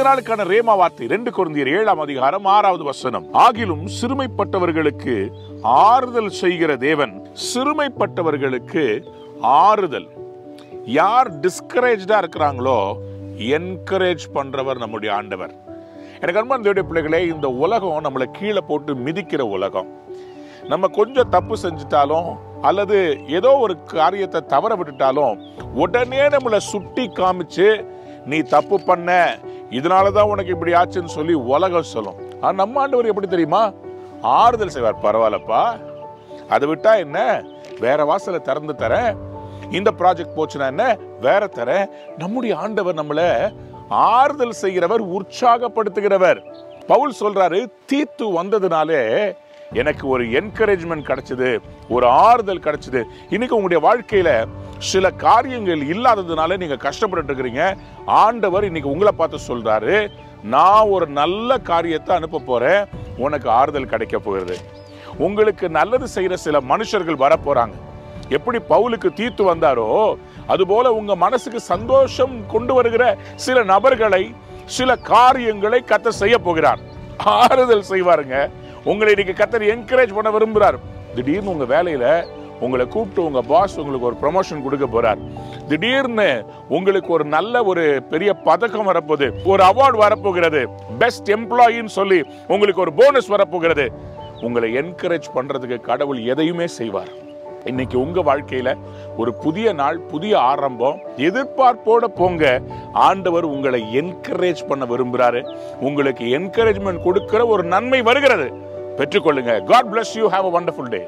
நாளுக்கான ரேமா வார்த்தை 2 கொரிந்தியர் 7ஆம் அதிகாரம் 6வது வசனம். ஆகிலும் சிறுமைப்பட்டவர்களுக்கு ஆறுதல் செய்கிற தேவன். சிறுமைப்பட்டவர்களுக்கு ஆறுதல். யார் டிஸ்கரேஜ்டா இருக்கிறாங்களோ என்கரேஜ் பண்றவர் நம்முடைய ஆண்டவர். எனக்கு அன்பான தேவனுடைய பிள்ளைகளே, இந்த உலகம் நம்மளை கீழே போட்டு மிதிக்கிற உலகம். நம்ம கொஞ்சம் தப்பு செஞ்சுட்டாலும் அல்லது ஏதோ ஒரு காரியத்தை தவற விட்டுட்டாலும் உடனே நம்மளை சுட்டி காமிச்சு நீ தப்பு பண்ண, இதனாலதான் உனக்கு இப்படி ஆச்சுன்னு சொல்லி உலகம் சொல்லும். ஆனா நம்ம ஆண்டவர் எப்படி தெரியுமா? ஆறுதல் செய்வார். பரவாயில்லப்பா, அதை விட்டா என்ன, வேற வாசலை திறந்து தரேன். இந்த ப்ராஜெக்ட் போச்சுன்னா என்ன, வேற தரேன். நம்முடைய ஆண்டவர் நம்மளை ஆறுதல் செய்கிறவர், உற்சாகப்படுத்துகிறவர். பவுல் சொல்றாரு, தீத்து வந்ததுனாலே எனக்கு ஒரு என்கரேஜ்மெண்ட் கிடைச்சது, ஒரு ஆறுதல் கிடைச்சது. இன்னைக்கு உங்களுடைய வாழ்க்கையில சில காரியங்கள் இல்லாததுனால நீங்க கஷ்டப்பட்டு இருக்கிறீங்க. ஆண்டவர் இன்னைக்கு உங்களை பார்த்து சொல்றாரு, நான் ஒரு நல்ல காரியத்தை அனுப்ப போறேன், உனக்கு ஆறுதல் கிடைக்க போகிறது. உங்களுக்கு நல்லது செய்யற சில மனுஷர்கள் வர போறாங்க. எப்படி பவுலுக்கு தீத்து வந்தாரோ அதுபோல உங்க மனசுக்கு சந்தோஷம் கொண்டு வருகிற சில நபர்களை, சில காரியங்களை கர்த்தர் செய்ய போகிறார். ஆறுதல் செய்வாருங்க. உங்களை இன்னைக்கு கர்த்தர் என்கரேஜ் பண்ண விரும்புகிறார். திடீர்னு உங்க வேலையில உங்களை கூப்பிட்டு உங்க பாஸ் உங்களுக்கு ஒரு ப்ரமோஷன் கொடுக்க போறார். திடீர்னு உங்களுக்கு ஒரு நல்ல ஒரு பெரிய பதக்கம் வரப்போகுது, ஒரு அவார்டு வரப்போகிறது, பெஸ்ட் எம்ப்ளாயின்னு சொல்லி உங்களுக்கு ஒரு போனஸ் வரப்போகிறது. உங்களை என்கரேஜ் பண்றதுக்கு கடவுள் எதையுமே செய்வார். இன்னைக்கு உங்க வாழ்க்கையில ஒரு புதிய நாள், புதிய ஆரம்பம். எதிர்பார்ப்போட போங்க. ஆண்டவர் உங்களை என்கரேஜ் பண்ண விரும்புகிறாரு. உங்களுக்கு என்கரேஜ்மெண்ட் கொடுக்கிற ஒரு நன்மை வருகிறது. பெற்றுக்கொள்ளுங்க. God bless you. Have a wonderful day.